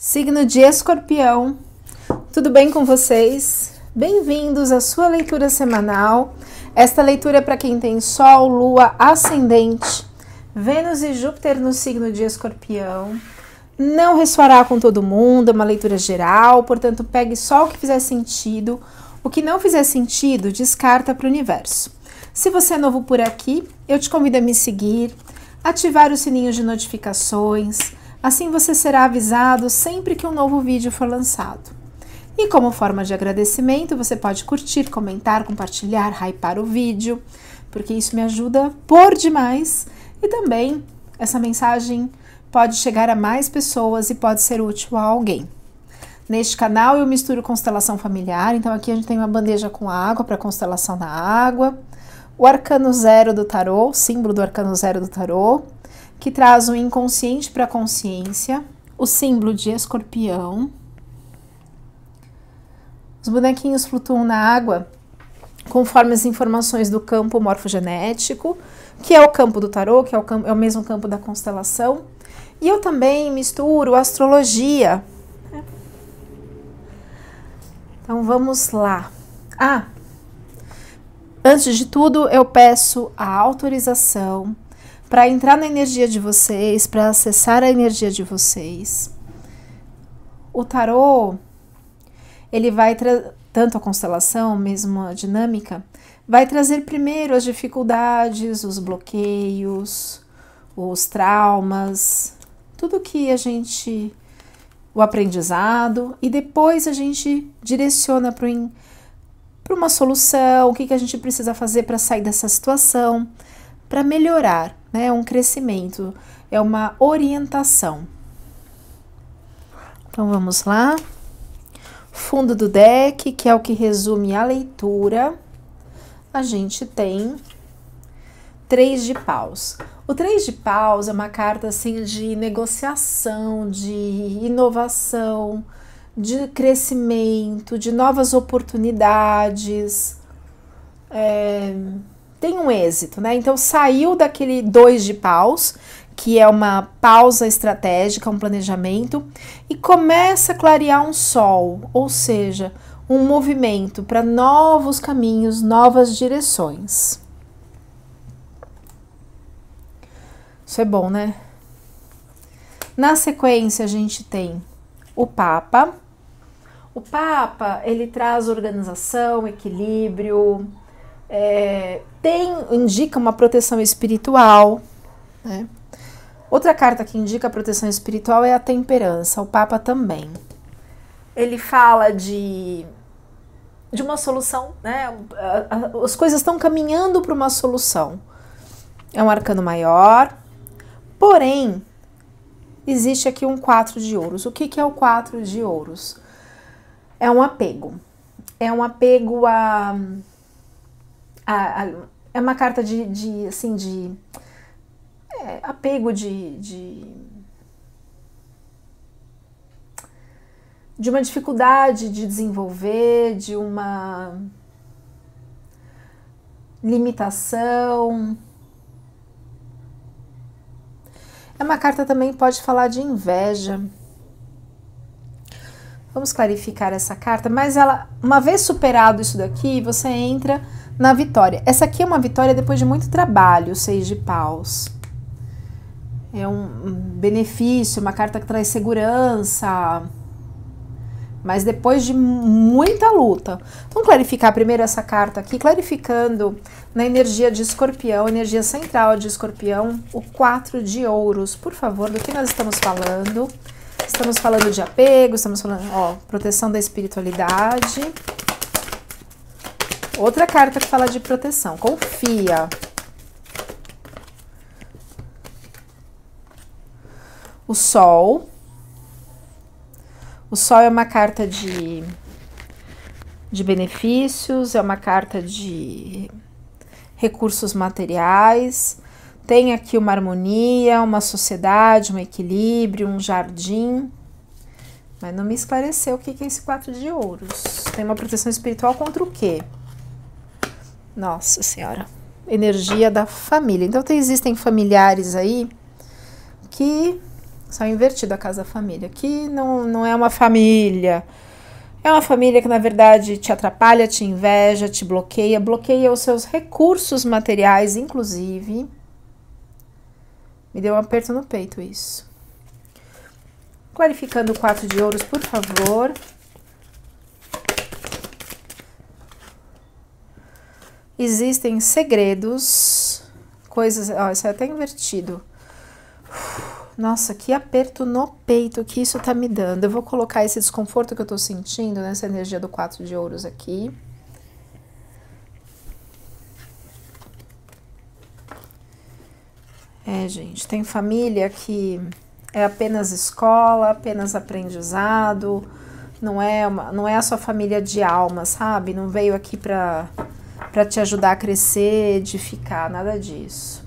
Signo de Escorpião, tudo bem com vocês? Bem-vindos à sua leitura semanal. Esta leitura é para quem tem Sol, Lua, Ascendente, Vênus e Júpiter no signo de Escorpião. Não ressoará com todo mundo, é uma leitura geral, portanto pegue só o que fizer sentido. O que não fizer sentido, descarta para o universo. Se você é novo por aqui, eu te convido a me seguir, ativar o sininho de notificações. Assim você será avisado sempre que um novo vídeo for lançado. E como forma de agradecimento, você pode curtir, comentar, compartilhar, hypar o vídeo, porque isso me ajuda por demais. E também essa mensagem pode chegar a mais pessoas e pode ser útil a alguém. Neste canal eu misturo constelação familiar, então aqui a gente tem uma bandeja com água para constelação na água, o arcano zero do tarô, o símbolo do arcano zero do tarô, que traz o inconsciente para a consciência, o símbolo de Escorpião. Os bonequinhos flutuam na água conforme as informações do campo morfogenético, que é o campo do tarô, que é o mesmo campo da constelação. E eu também misturo astrologia. Então vamos lá. Antes de tudo eu peço a autorização para entrar na energia de vocês, para acessar a energia de vocês. O tarô, ele vai tanto a constelação, mesmo a dinâmica, vai trazer primeiro as dificuldades, os bloqueios, os traumas, tudo que o aprendizado, e depois a gente direciona para uma solução, o que a gente precisa fazer para sair dessa situação, para melhorar, né? É um crescimento, é uma orientação. Então vamos lá. Fundo do deck, que é o que resume a leitura, a gente tem 3 de paus. O 3 de paus é uma carta assim de negociação, de inovação, de crescimento, de novas oportunidades. Tem um êxito, né? Então saiu daquele 2 de paus, que é uma pausa estratégica, um planejamento, e começa a clarear um sol, ou seja, um movimento para novos caminhos, novas direções. Isso é bom, né? Na sequência a gente tem o Papa. O Papa, ele traz organização, equilíbrio, indica uma proteção espiritual, né? Outra carta que indica a proteção espiritual é a temperança, o Papa também. Ele fala de uma solução, né? As coisas estão caminhando para uma solução. É um arcano maior, porém, existe aqui um 4 de ouros. O que é o 4 de ouros? É um apego. É um apego é uma carta apego de uma dificuldade de desenvolver, de uma limitação. É uma carta também pode falar de inveja. Vamos clarificar essa carta, mas ela, uma vez superado isso daqui, você entra na vitória. Essa aqui é uma vitória depois de muito trabalho, 6 de paus. É um benefício, uma carta que traz segurança, mas depois de muita luta. Vamos clarificar primeiro essa carta aqui, clarificando na energia de Escorpião, energia central de Escorpião, o 4 de ouros. Por favor, do que nós estamos falando? Estamos falando de apego, estamos falando, proteção da espiritualidade. Outra carta que fala de proteção, confia. O Sol. O Sol é uma carta de benefícios, é uma carta de recursos materiais. Tem aqui uma harmonia, uma sociedade, um equilíbrio, um jardim. Mas não me esclareceu o que é esse 4 de ouros. Tem uma proteção espiritual contra o quê? Nossa Senhora. Energia da família. Então existem familiares aí que Só invertido a casa família. Aqui não é uma família. É uma família que, na verdade, te atrapalha, te inveja, te bloqueia. Bloqueia os seus recursos materiais, inclusive. Me deu um aperto no peito isso. Clarificando o 4 de ouros, por favor. Existem segredos, coisas... Ó, isso é até invertido. Nossa, que aperto no peito que isso tá me dando. Eu vou colocar esse desconforto que eu tô sentindo nessa energia do 4 de ouros aqui. Gente, tem família que é apenas escola, apenas aprendizado, não é a sua família de alma, sabe? Não veio aqui pra te ajudar a crescer, edificar, nada disso.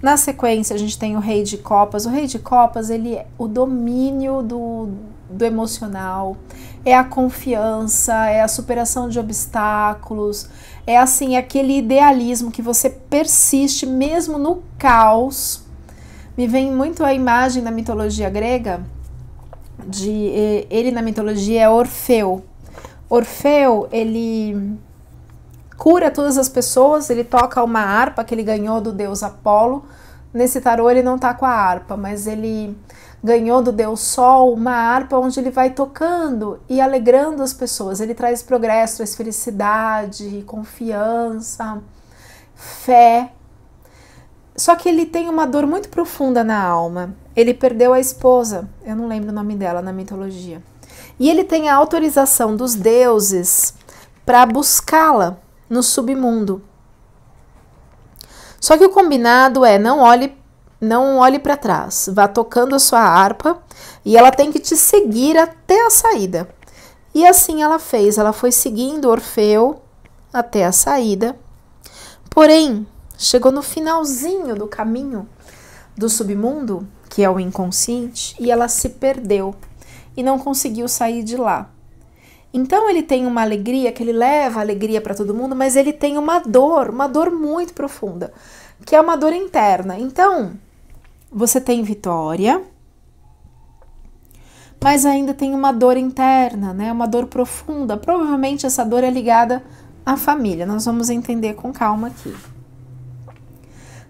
Na sequência, a gente tem o Rei de Copas. O Rei de Copas, ele é o domínio do emocional, é a confiança, é a superação de obstáculos, é assim, aquele idealismo que você persiste mesmo no caos. Me vem muito a imagem da mitologia grega, ele na mitologia é Orfeu. Orfeu, ele cura todas as pessoas, ele toca uma harpa que ele ganhou do deus Apolo. Nesse tarô ele não tá com a harpa, mas ele ganhou do deus Sol uma harpa onde ele vai tocando e alegrando as pessoas. Ele traz progresso, traz felicidade, confiança, fé. Só que ele tem uma dor muito profunda na alma. Ele perdeu a esposa, eu não lembro o nome dela na mitologia. E ele tem a autorização dos deuses para buscá-la no submundo. Só que o combinado é não olhe para trás, vá tocando a sua harpa e ela tem que te seguir até a saída. E assim ela fez, ela foi seguindo Orfeu até a saída. Porém, chegou no finalzinho do caminho do submundo, que é o inconsciente, e ela se perdeu e não conseguiu sair de lá. Então ele tem uma alegria, que ele leva alegria para todo mundo, mas ele tem uma dor muito profunda, que é uma dor interna. Então, você tem vitória, mas ainda tem uma dor interna, né? Uma dor profunda. Provavelmente essa dor é ligada à família. Nós vamos entender com calma aqui.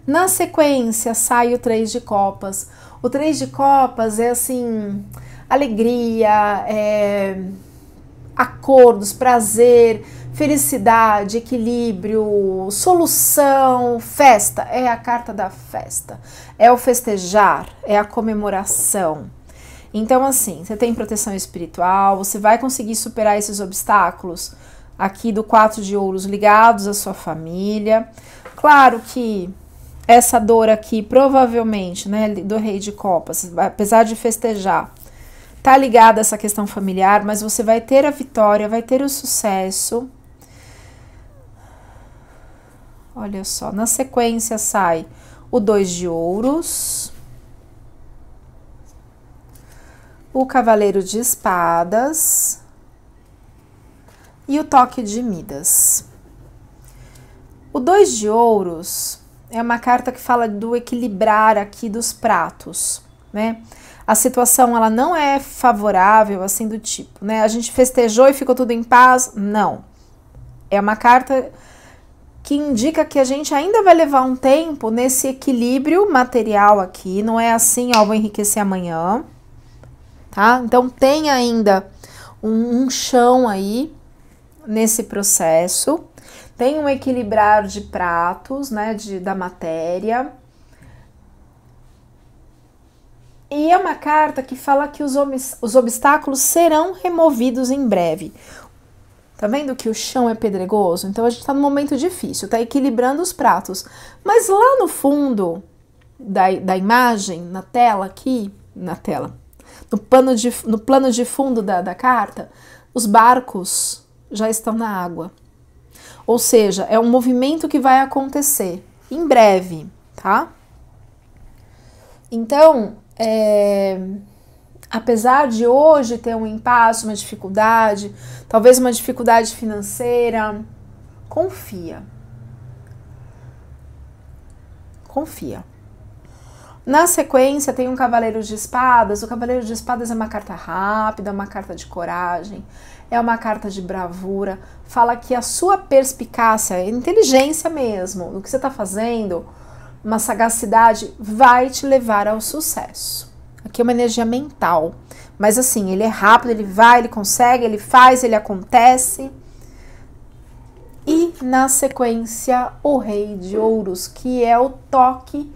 Na sequência, sai o 3 de copas. O 3 de copas é assim, alegria, acordos, prazer, felicidade, equilíbrio, solução, festa. É a carta da festa, é o festejar, é a comemoração. Então assim, você tem proteção espiritual, você vai conseguir superar esses obstáculos aqui do 4 de ouros ligados à sua família. Claro que essa dor aqui, provavelmente, né, do Rei de Copas, apesar de festejar, tá ligada a essa questão familiar, mas você vai ter a vitória, vai ter o sucesso. Olha só, na sequência sai o 2 de ouros, o Cavaleiro de Espadas e o Toque de Midas. O 2 de ouros é uma carta que fala do equilibrar aqui dos pratos, né? A situação, ela não é favorável, assim, do tipo, né? A gente festejou e ficou tudo em paz? Não. É uma carta que indica que a gente ainda vai levar um tempo nesse equilíbrio material aqui. Não é assim, ó, vou enriquecer amanhã, tá? Então, tem ainda um chão aí nesse processo. Tem um equilibrar de pratos, né, da matéria. E é uma carta que fala que os obstáculos serão removidos em breve. Tá vendo que o chão é pedregoso? Então a gente tá num momento difícil, tá equilibrando os pratos. Mas lá no fundo da imagem, na tela aqui, no plano de fundo da carta, os barcos já estão na água. Ou seja, é um movimento que vai acontecer em breve, tá? Então, apesar de hoje ter um impasse, uma dificuldade, talvez uma dificuldade financeira, confia. Confia. Na sequência tem um Cavaleiro de Espadas. O Cavaleiro de Espadas é uma carta rápida, uma carta de coragem, é uma carta de bravura. Fala que a sua perspicácia, inteligência mesmo, o que você está fazendo, uma sagacidade, vai te levar ao sucesso. Aqui é uma energia mental, mas assim, ele é rápido, ele vai, ele consegue, ele faz, ele acontece. E na sequência, o Rei de Ouros, que é o toque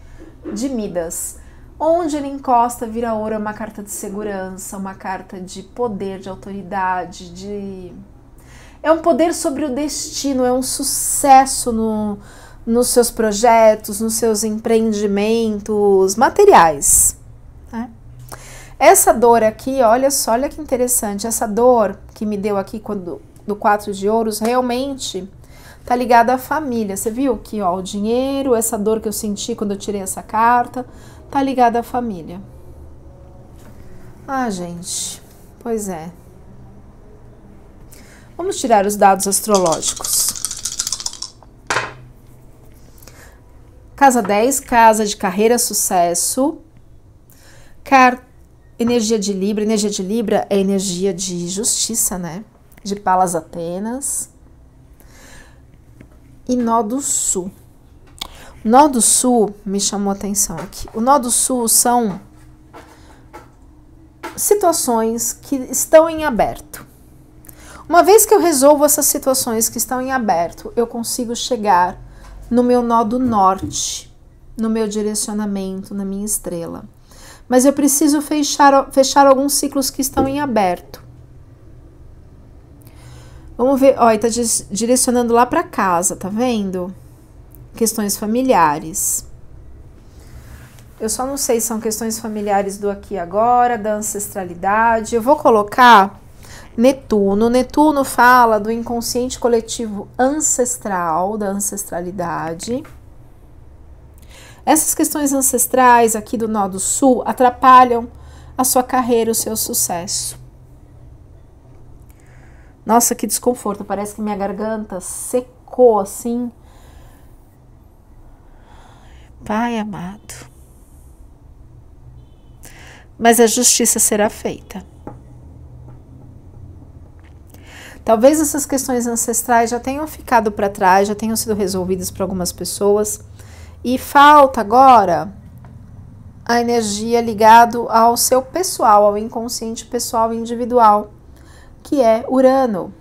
de Midas. Onde ele encosta, vira ouro, é uma carta de segurança, uma carta de poder, de autoridade, é um poder sobre o destino, é um sucesso nos seus projetos, nos seus empreendimentos materiais, né? Essa dor aqui, olha só, olha que interessante, essa dor que me deu aqui do 4 de ouros, realmente tá ligada à família. Você viu aqui, ó, o dinheiro, essa dor que eu senti quando eu tirei essa carta, tá ligada à família. Ah, gente, pois é. Vamos tirar os dados astrológicos. Casa 10, casa de carreira, sucesso. Energia de Libra. Energia de Libra é energia de justiça, né? De Palas Atenas. E Nó do Sul. O Nó do Sul me chamou a atenção aqui. O Nó do Sul são situações que estão em aberto. Uma vez que eu resolvo essas situações que estão em aberto, eu consigo chegar no meu nó do norte, no meu direcionamento, na minha estrela. Mas eu preciso fechar alguns ciclos que estão em aberto. Vamos ver, ó, tá direcionando lá para casa, tá vendo? Questões familiares. Eu só não sei se são questões familiares do aqui e agora, da ancestralidade. Eu vou colocar Netuno. Netuno fala do inconsciente coletivo ancestral, da ancestralidade. Essas questões ancestrais aqui do Nó do Sul atrapalham a sua carreira, o seu sucesso. Nossa, que desconforto, parece que minha garganta secou assim. Pai amado. Mas a justiça será feita. Talvez essas questões ancestrais já tenham ficado para trás, já tenham sido resolvidas por algumas pessoas. E falta agora a energia ligada ao seu pessoal, ao inconsciente pessoal individual, que é Urano.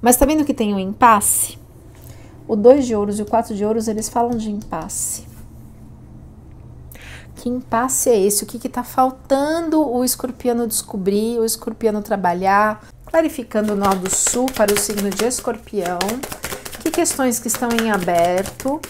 Mas tá vendo que tem um impasse? O 2 de ouros e o 4 de ouros, eles falam de impasse. Que impasse é esse? O que tá faltando o escorpiano descobrir, o escorpiano trabalhar? Clarificando o Nó do Sul para o signo de Escorpião. Que questões que estão em aberto?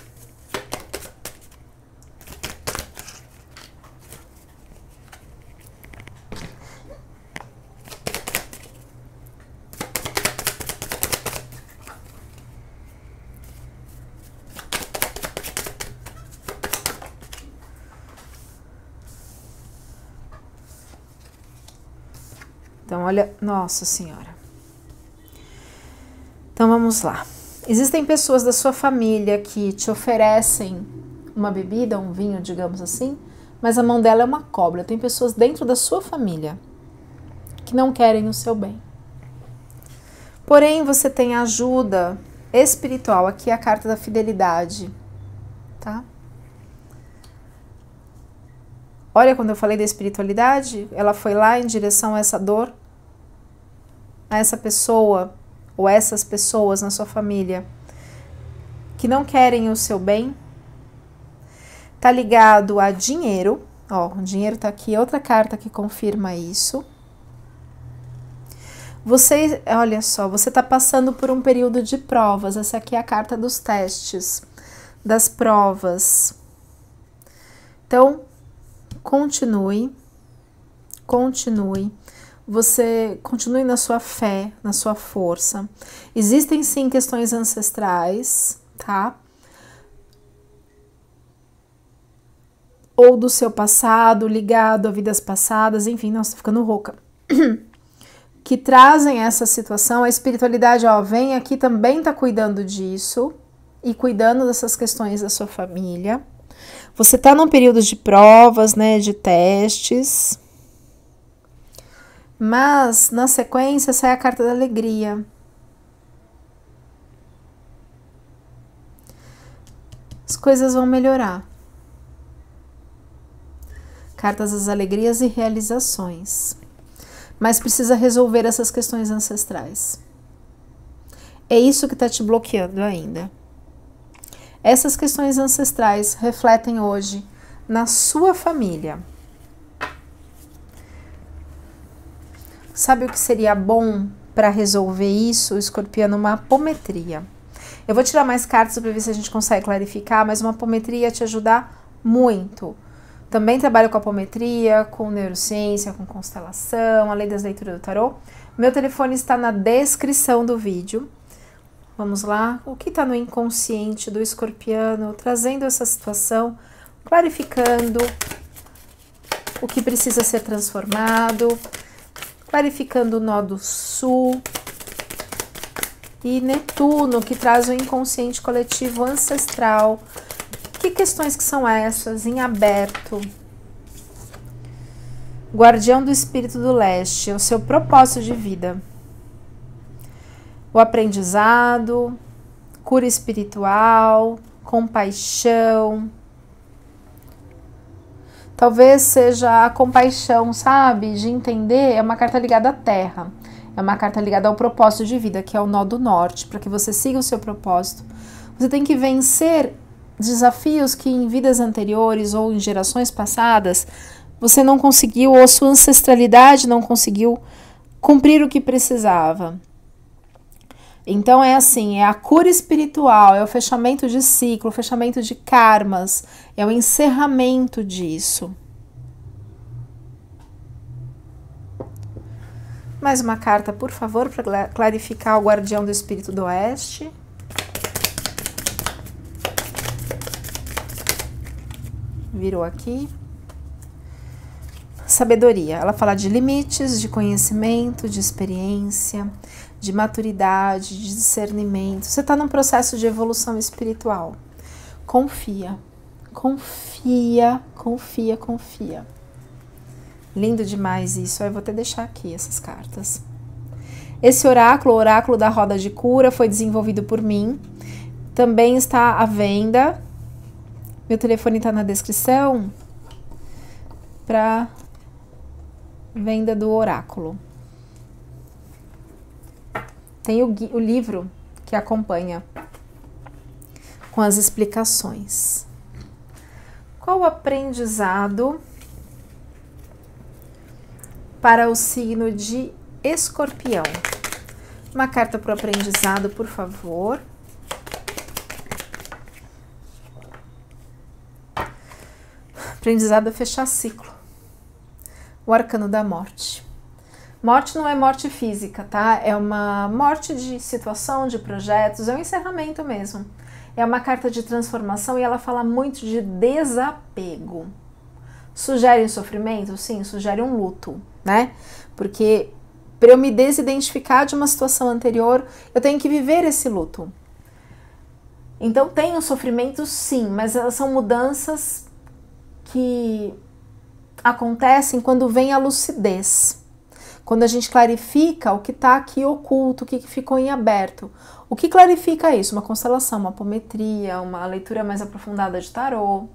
Então, olha, nossa senhora. Então, vamos lá. Existem pessoas da sua família que te oferecem uma bebida, um vinho, digamos assim, mas a mão dela é uma cobra. Tem pessoas dentro da sua família que não querem o seu bem. Porém, você tem ajuda espiritual. Aqui é a carta da fidelidade, tá? Olha, quando eu falei da espiritualidade, ela foi lá em direção a essa dor, a essa pessoa ou essas pessoas na sua família que não querem o seu bem. Tá ligado a dinheiro, ó, o dinheiro tá aqui, outra carta que confirma isso. Você, olha só, você tá passando por um período de provas. Essa aqui é a carta dos testes, das provas. Então, continue. Você continue na sua fé, na sua força. Existem sim questões ancestrais, tá? Ou do seu passado, ligado a vidas passadas, enfim, nossa, tô ficando rouca. Que trazem essa situação. A espiritualidade, ó, vem aqui, também tá cuidando disso, e cuidando dessas questões da sua família. Você tá num período de provas, né, de testes. Mas, na sequência, sai a carta da alegria. As coisas vão melhorar. Cartas das alegrias e realizações. Mas precisa resolver essas questões ancestrais. É isso que está te bloqueando ainda. Essas questões ancestrais refletem hoje na sua família. Sabe o que seria bom para resolver isso, Escorpiano? Uma apometria. Eu vou tirar mais cartas para ver se a gente consegue clarificar, mas uma apometria ia te ajudar muito. Também trabalho com apometria, com neurociência, com constelação, além das leituras do tarô. Meu telefone está na descrição do vídeo. Vamos lá. O que está no inconsciente do escorpiano, trazendo essa situação, clarificando o que precisa ser transformado, clarificando o nó do sul. E Netuno, que traz o inconsciente coletivo ancestral. Que questões que são essas? Em aberto. Guardião do Espírito do Leste, o seu propósito de vida. O aprendizado, cura espiritual, compaixão. Talvez seja a compaixão, sabe? De entender, é uma carta ligada à Terra. É uma carta ligada ao propósito de vida, que é o nó do norte. Para que você siga o seu propósito, você tem que vencer desafios que em vidas anteriores ou em gerações passadas você não conseguiu, ou a sua ancestralidade não conseguiu cumprir o que precisava. Então é assim, é a cura espiritual, é o fechamento de ciclo, o fechamento de karmas, é o encerramento disso. Mais uma carta, por favor, para clarificar o guardião do Espírito do Oeste. Virou aqui. Sabedoria. Ela fala de limites, de conhecimento, de experiência, de maturidade, de discernimento. Você está num processo de evolução espiritual. Confia. Confia, confia, confia. Lindo demais isso. Eu vou até deixar aqui essas cartas. Esse oráculo, o oráculo da roda de cura, foi desenvolvido por mim. Também está à venda. Meu telefone está na descrição para venda do oráculo. Tem o livro que acompanha com as explicações. Qual o aprendizado para o signo de Escorpião? Uma carta para o aprendizado, por favor. Aprendizado é fechar ciclo. O arcano da morte. Morte não é morte física, tá? É uma morte de situação, de projetos, é um encerramento mesmo. É uma carta de transformação e ela fala muito de desapego. Sugere sofrimento? Sim, sugere um luto, né? Porque para eu me desidentificar de uma situação anterior, eu tenho que viver esse luto. Então tem um sofrimento, sim, mas elas são mudanças que acontecem quando vem a lucidez. Quando a gente clarifica o que está aqui oculto, o que ficou em aberto. O que clarifica isso? Uma constelação, uma apometria, uma leitura mais aprofundada de tarô.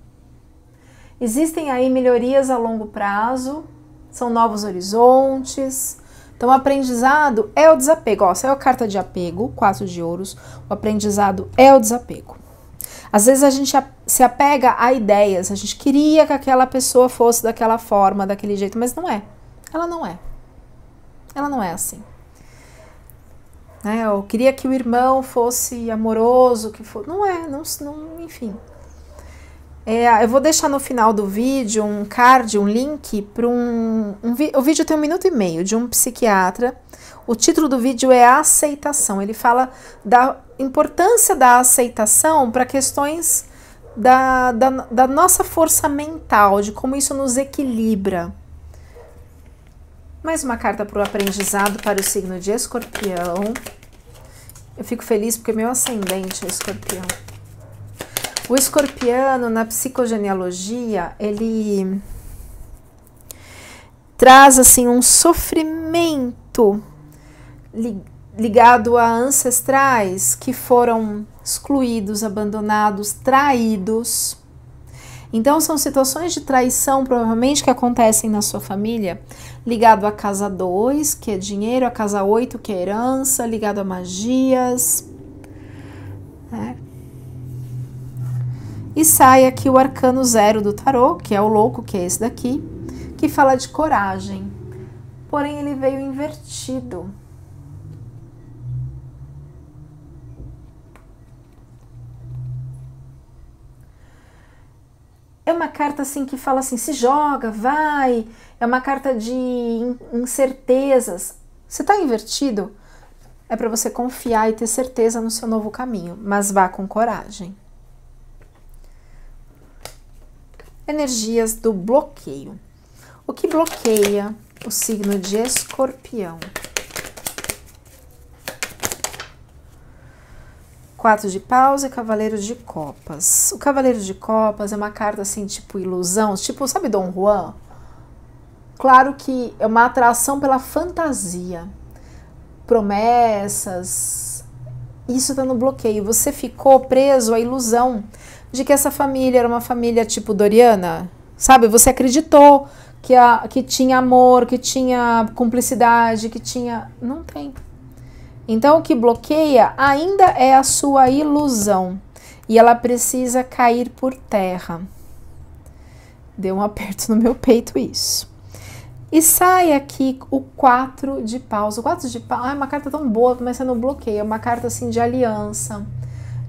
Existem aí melhorias a longo prazo, são novos horizontes. Então o aprendizado é o desapego. Ó, saiu a carta de apego, 4 de ouros. O aprendizado é o desapego. Às vezes a gente se apega a ideias, a gente queria que aquela pessoa fosse daquela forma, daquele jeito, mas não é. Ela não é. Ela não é assim. Eu queria que o irmão fosse amoroso, que fosse... Não é, não, enfim. Eu vou deixar no final do vídeo um card, um link para o vídeo tem 1 minuto e meio, de um psiquiatra. O título do vídeo é Aceitação. Ele fala da importância da aceitação para questões da nossa força mental, de como isso nos equilibra. Mais uma carta para o aprendizado para o signo de Escorpião. Eu fico feliz porque meu ascendente é Escorpião. O escorpiano, na psicogenealogia, ele traz assim um sofrimento ligado a ancestrais que foram excluídos, abandonados, traídos. Então são situações de traição provavelmente que acontecem na sua família, ligado à casa 2, que é dinheiro, a casa 8, que é herança, ligado a magias, né? E sai aqui o arcano 0 do tarô, que é o louco, que é esse daqui, que fala de coragem. Porém, ele veio invertido. É uma carta assim que fala assim, se joga, vai. É uma carta de incertezas. Se está invertido, é para você confiar e ter certeza no seu novo caminho, mas vá com coragem. Energias do bloqueio. O que bloqueia o signo de Escorpião? 4 de paus e Cavaleiro de Copas. O Cavaleiro de Copas é uma carta assim, tipo ilusão, tipo, sabe Dom Juan? Claro que é uma atração pela fantasia, promessas. Isso tá no bloqueio. Você ficou preso à ilusão de que essa família era uma família tipo Doriana, sabe? Você acreditou que tinha amor, que tinha cumplicidade, que tinha... Não tem. Então, o que bloqueia ainda é a sua ilusão. E ela precisa cair por terra. Deu um aperto no meu peito isso. E sai aqui o 4 de paus. O 4 de paus é uma carta tão boa, mas no bloqueio. É uma carta assim de aliança,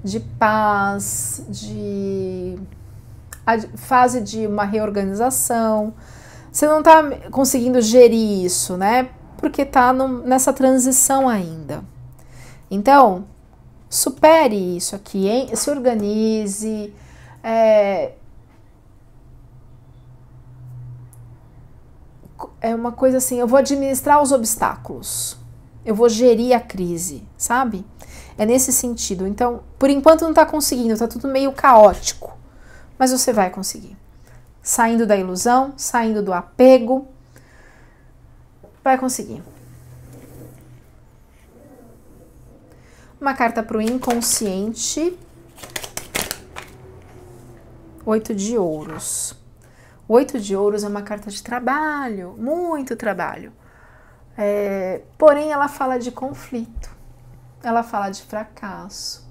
de paz, de fase de uma reorganização. Você não tá conseguindo gerir isso, né? Porque tá nessa transição ainda. Então, supere isso aqui, hein? Se organize. É uma coisa assim, eu vou administrar os obstáculos. Eu vou gerir a crise, sabe? É nesse sentido. Então, por enquanto não tá conseguindo, tá tudo meio caótico. Mas você vai conseguir. Saindo da ilusão, saindo do apego. Vai conseguir. Uma carta para o inconsciente. 8 de ouros. 8 de ouros é uma carta de trabalho, muito trabalho. Porém, ela fala de conflito. Ela fala de fracasso.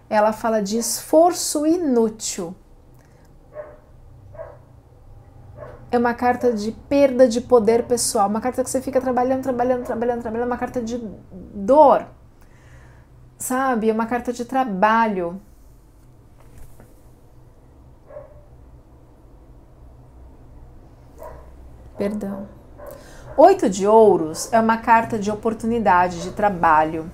Ela fala de esforço inútil. É uma carta de perda de poder pessoal. Uma carta que você fica trabalhando. É uma carta de dor. Sabe? É uma carta de trabalho. Perdão. 8 de ouros é uma carta de oportunidade, de trabalho,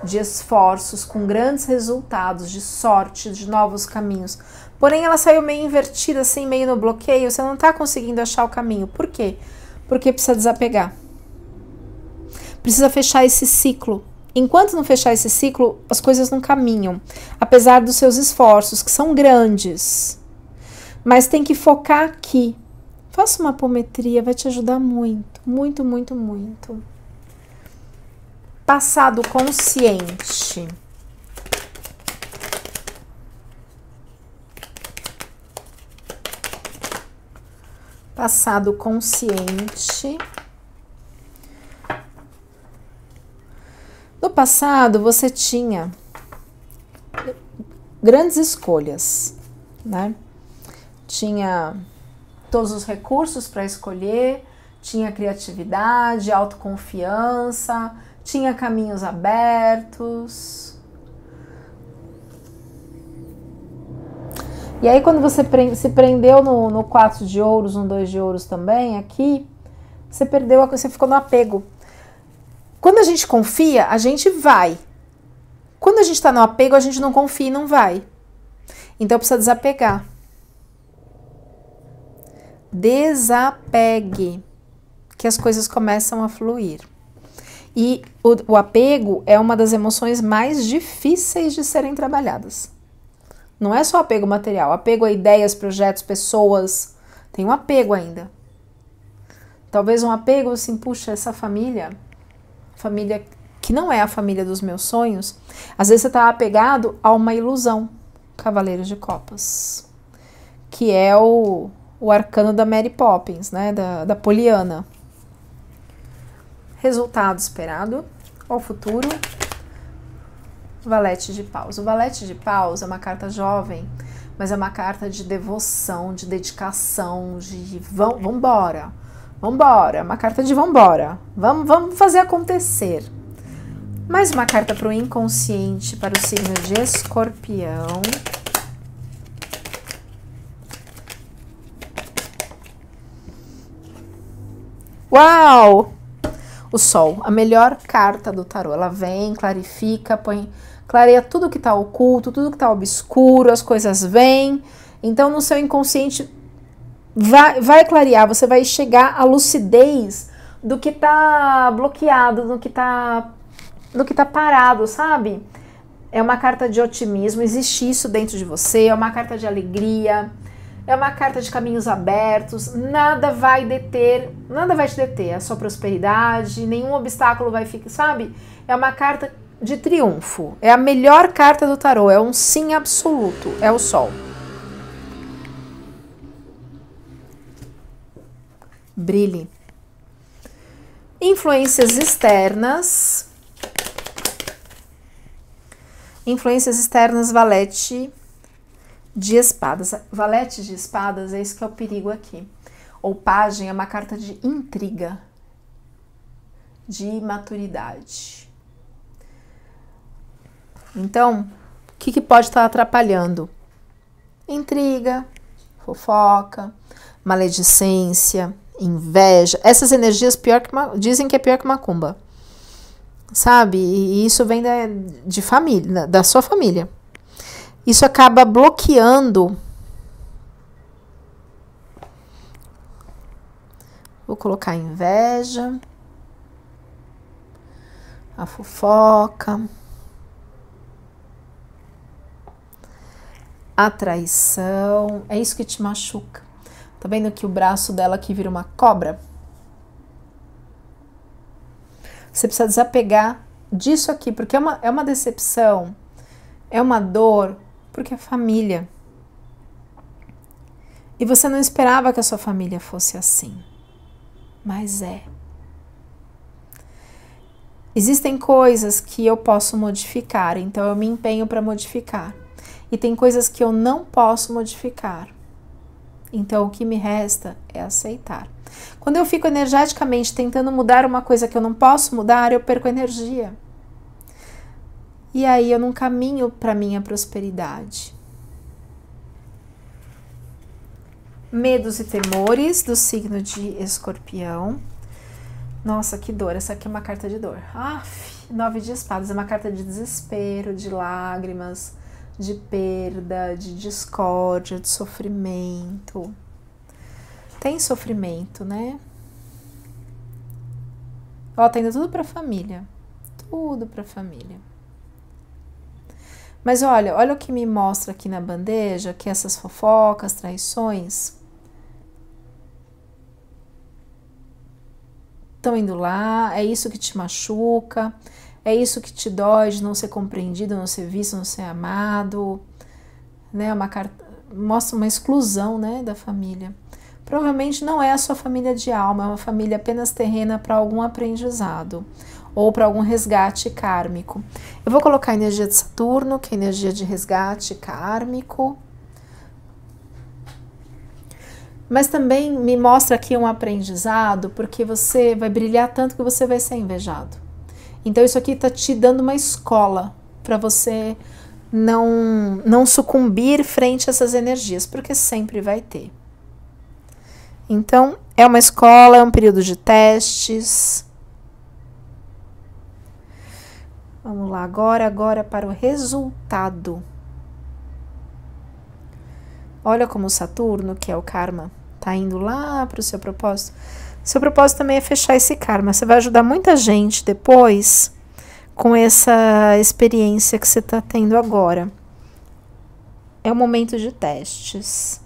de esforços com grandes resultados, de sorte, de novos caminhos. Porém, ela saiu meio invertida, assim, meio no bloqueio. Você não está conseguindo achar o caminho. Por quê? Porque precisa desapegar. Precisa fechar esse ciclo. Enquanto não fechar esse ciclo, as coisas não caminham. Apesar dos seus esforços, que são grandes. Mas tem que focar aqui. Faça uma apometria, vai te ajudar muito. Muito, muito, muito. Passado consciente. Passado consciente. No passado, você tinha grandes escolhas, né? Tinha todos os recursos para escolher, tinha criatividade, autoconfiança, tinha caminhos abertos. E aí, quando você se prendeu no 4 de ouros, no 2 de ouros também, aqui, você ficou no apego. Quando a gente confia, a gente vai. Quando a gente está no apego, a gente não confia e não vai. Então, precisa desapegar. Desapegue, que as coisas começam a fluir. E o apego é uma das emoções mais difíceis de serem trabalhadas. Não é só apego material, apego a ideias, projetos, pessoas. Tem um apego ainda. Talvez um apego assim, puxa, essa família que não é a família dos meus sonhos, às vezes você está apegado a uma ilusão. Cavaleiro de Copas, que é o arcano da Mary Poppins, né, da Poliana. Resultado esperado ao futuro. Valete de Paus. O Valete de Paus é uma carta jovem, mas é uma carta de devoção, de dedicação, de vambora, vambora, é uma carta de vambora, vamos fazer acontecer. Mais uma carta para o inconsciente, para o signo de Escorpião. Uau! O Sol, a melhor carta do tarô. Ela vem, clarifica, clareia tudo que está oculto, tudo que está obscuro, as coisas vêm. Então, no seu inconsciente, vai clarear, você vai chegar à lucidez do que está bloqueado, do que está parado, sabe? É uma carta de otimismo, existe isso dentro de você, é uma carta de alegria, é uma carta de caminhos abertos, nada vai te deter, a sua prosperidade, nenhum obstáculo vai ficar, sabe? É uma carta de triunfo, é a melhor carta do tarô, é um sim absoluto, é o Sol. Brilhe. Influências externas. Influências externas, Valete de Espadas. Valete de Espadas, é isso que é o perigo aqui. Ou Pajem é uma carta de intriga, de imaturidade. Então, o que pode estar atrapalhando? Intriga, fofoca, maledicência, inveja. Essas energias dizem que é pior que macumba. Sabe? E isso vem de família, da sua família. Isso acaba bloqueando. Vou colocar inveja, a fofoca, a traição. É isso que te machuca. Tá vendo que o braço dela aqui vira uma cobra? Você precisa desapegar disso aqui, porque é uma decepção, é uma dor, porque é família. E você não esperava que a sua família fosse assim, mas é. Existem coisas que eu posso modificar, então eu me empenho para modificar. E tem coisas que eu não posso modificar. Então o que me resta é aceitar. Quando eu fico energeticamente tentando mudar uma coisa que eu não posso mudar, eu perco energia. E aí eu não caminho para minha prosperidade. Medos e temores do signo de Escorpião. Nossa, que dor. Essa aqui é uma carta de dor. 9 de espadas. É uma carta de desespero, de lágrimas, de perda, de discórdia, de sofrimento. Tem sofrimento, né? Ó, tá indo tudo pra família. Tudo pra família. Mas olha o que me mostra aqui na bandeja, que essas fofocas, traições, estão indo lá, é isso que te machuca, é isso que te dói de não ser compreendido, não ser visto, não ser amado, né? Uma carta mostra uma exclusão, né, da família. Provavelmente não é a sua família de alma, é uma família apenas terrena para algum aprendizado ou para algum resgate kármico. Eu vou colocar a energia de Saturno, que é a energia de resgate kármico. Mas também me mostra aqui um aprendizado, porque você vai brilhar tanto que você vai ser invejado. Então isso aqui está te dando uma escola para você não sucumbir frente a essas energias, porque sempre vai ter. Então, é uma escola, é um período de testes. Vamos lá, agora para o resultado. Olha como o Saturno, que é o karma, tá indo lá para o seu propósito. Seu propósito também é fechar esse karma. Você vai ajudar muita gente depois com essa experiência que você está tendo agora. É um momento de testes,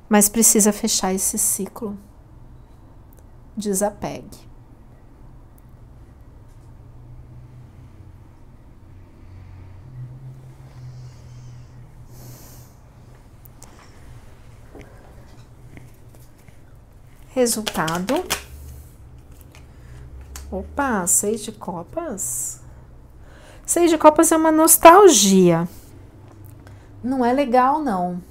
mas precisa fechar esse ciclo. Desapegue. Resultado. Opa, 6 de copas. 6 de copas é uma nostalgia. Não é legal, não.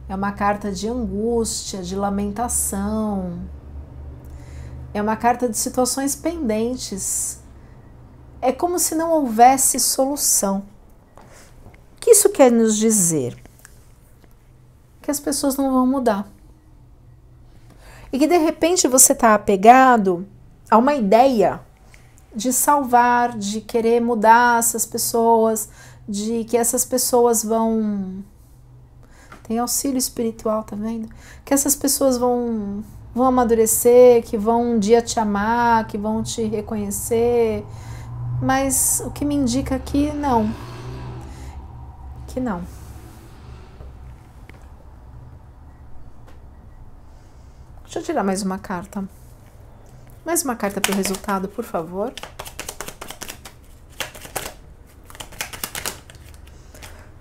É uma carta de angústia, de lamentação. É uma carta de situações pendentes. É como se não houvesse solução. O que isso quer nos dizer? Que as pessoas não vão mudar. E que de repente você está apegado a uma ideia de salvar, de querer mudar essas pessoas, de que essas pessoas vão... Tem auxílio espiritual, tá vendo? Que essas pessoas vão amadurecer, que vão um dia te amar, que vão te reconhecer. Mas o que me indica aqui, não. Que não. Deixa eu tirar mais uma carta. Mais uma carta para o resultado, por favor.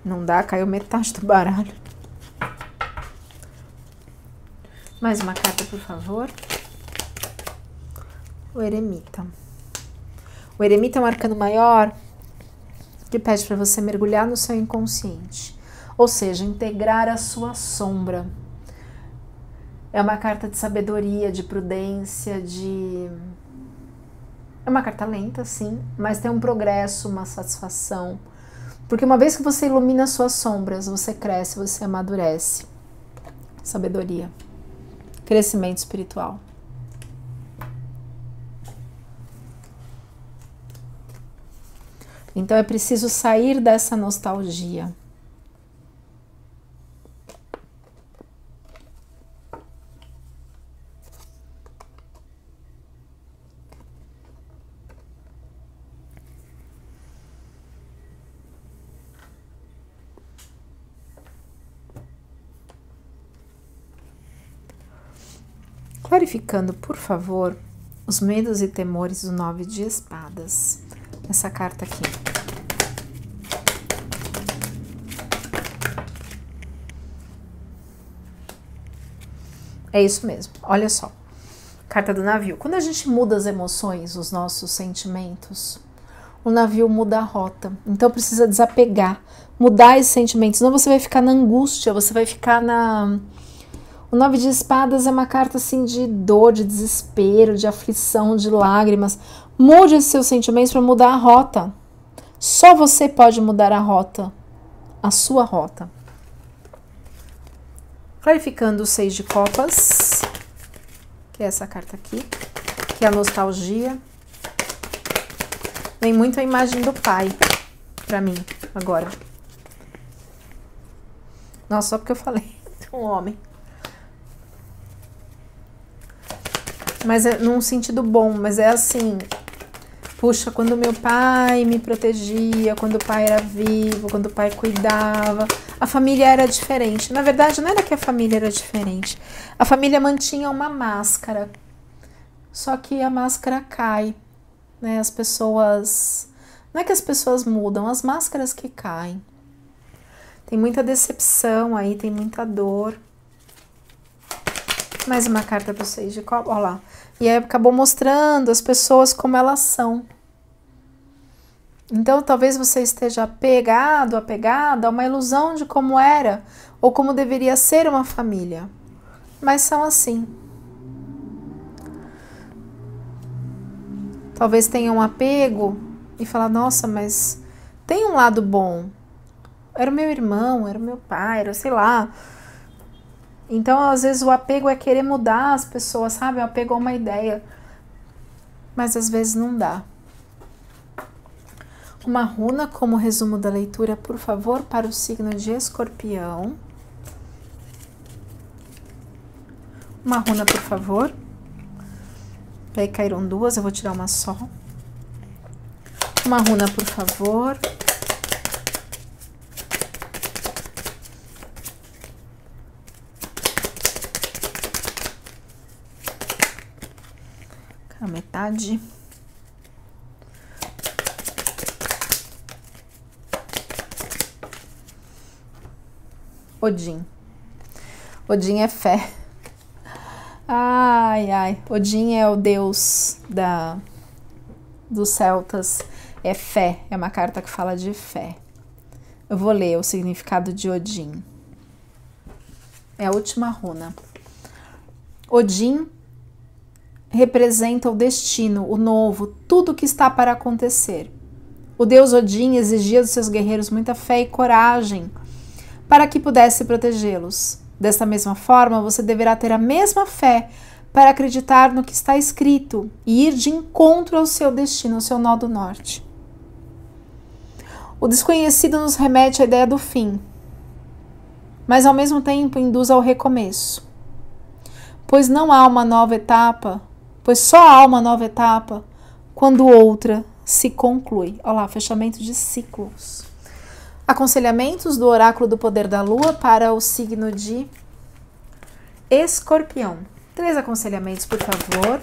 Não dá, caiu metade do baralho. Mais uma carta, por favor. O Eremita. O Eremita é um arcano maior que pede para você mergulhar no seu inconsciente. Ou seja, integrar a sua sombra. É uma carta de sabedoria, de prudência, de... É uma carta lenta, sim, mas tem um progresso, uma satisfação. Porque uma vez que você ilumina as suas sombras, você cresce, você amadurece. Sabedoria. Crescimento espiritual. Então é preciso sair dessa nostalgia. Clarificando, por favor, os medos e temores do 9 de espadas. Essa carta aqui. É isso mesmo, olha só. Carta do navio. Quando a gente muda as emoções, os nossos sentimentos, o navio muda a rota. Então precisa desapegar, mudar esses sentimentos. Senão você vai ficar na angústia, você vai ficar na... O 9 de espadas é uma carta assim de dor, de desespero, de aflição, de lágrimas. Mude esses seus sentimentos para mudar a rota. Só você pode mudar a rota, a sua rota. Clarificando o 6 de copas, que é essa carta aqui, que é a nostalgia. Vem muito a imagem do pai para mim agora. Nossa, só porque eu falei de um homem. Mas é num sentido bom, mas é assim, puxa, quando meu pai me protegia, quando o pai era vivo, quando o pai cuidava, a família era diferente. Na verdade, não era que a família era diferente, a família mantinha uma máscara, só que a máscara cai, né? As pessoas, não é que as pessoas mudam, as máscaras que caem. Tem muita decepção aí, tem muita dor. Mais uma carta para o 6 de copas, olha lá. E aí acabou mostrando as pessoas como elas são. Então talvez você esteja apegado, apegada a uma ilusão de como era ou como deveria ser uma família. Mas são assim. Talvez tenha um apego e falar, nossa, mas tem um lado bom. Era o meu irmão, era o meu pai, era sei lá... Então, às vezes, o apego é querer mudar as pessoas, sabe? O apego é uma ideia. Mas, às vezes, não dá. Uma runa como resumo da leitura, por favor, para o signo de Escorpião. Uma runa, por favor. Aí caíram duas, eu vou tirar uma só. Uma runa, por favor. a metade. Odin. Odin é fé. Ai, ai. Odin é o deus dos celtas. É fé. É uma carta que fala de fé. Eu vou ler o significado de Odin. É a última runa. Odin representa o destino, o novo, tudo que está para acontecer. O deus Odin exigia dos seus guerreiros muita fé e coragem para que pudesse protegê-los. Desta mesma forma, você deverá ter a mesma fé para acreditar no que está escrito e ir de encontro ao seu destino, ao seu nó do norte. O desconhecido nos remete à ideia do fim, mas ao mesmo tempo induz ao recomeço. Pois só há uma nova etapa quando outra se conclui. Olha lá, fechamento de ciclos. Aconselhamentos do Oráculo do Poder da Lua para o signo de Escorpião. 3 aconselhamentos, por favor.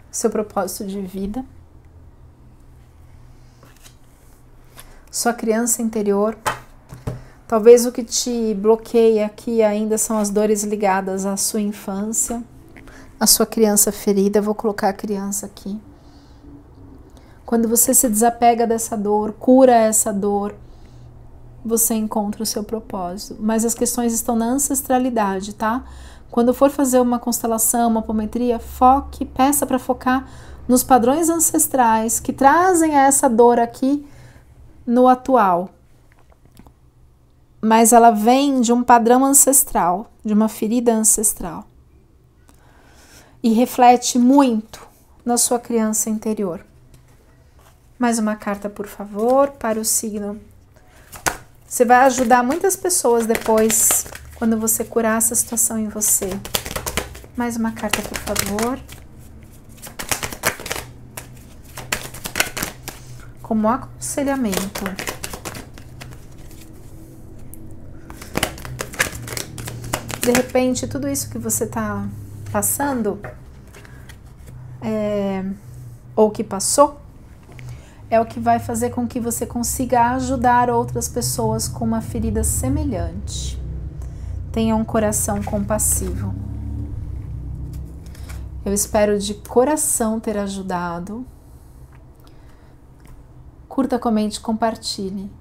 Seu propósito de vida. Sua criança interior. Talvez o que te bloqueia aqui ainda são as dores ligadas à sua infância, à sua criança ferida. Vou colocar a criança aqui. Quando você se desapega dessa dor, cura essa dor, você encontra o seu propósito. Mas as questões estão na ancestralidade, tá? Quando for fazer uma constelação, uma apometria, foque, peça para focar nos padrões ancestrais que trazem essa dor aqui no atual. Mas ela vem de um padrão ancestral, de uma ferida ancestral. E reflete muito na sua criança interior. Mais uma carta, por favor, para o signo. Você vai ajudar muitas pessoas depois, quando você curar essa situação em você. Mais uma carta, por favor. Como aconselhamento. De repente, tudo isso que você está passando, ou que passou, é o que vai fazer com que você consiga ajudar outras pessoas com uma ferida semelhante. Tenha um coração compassivo. Eu espero de coração ter ajudado. Curta, comente, compartilhe.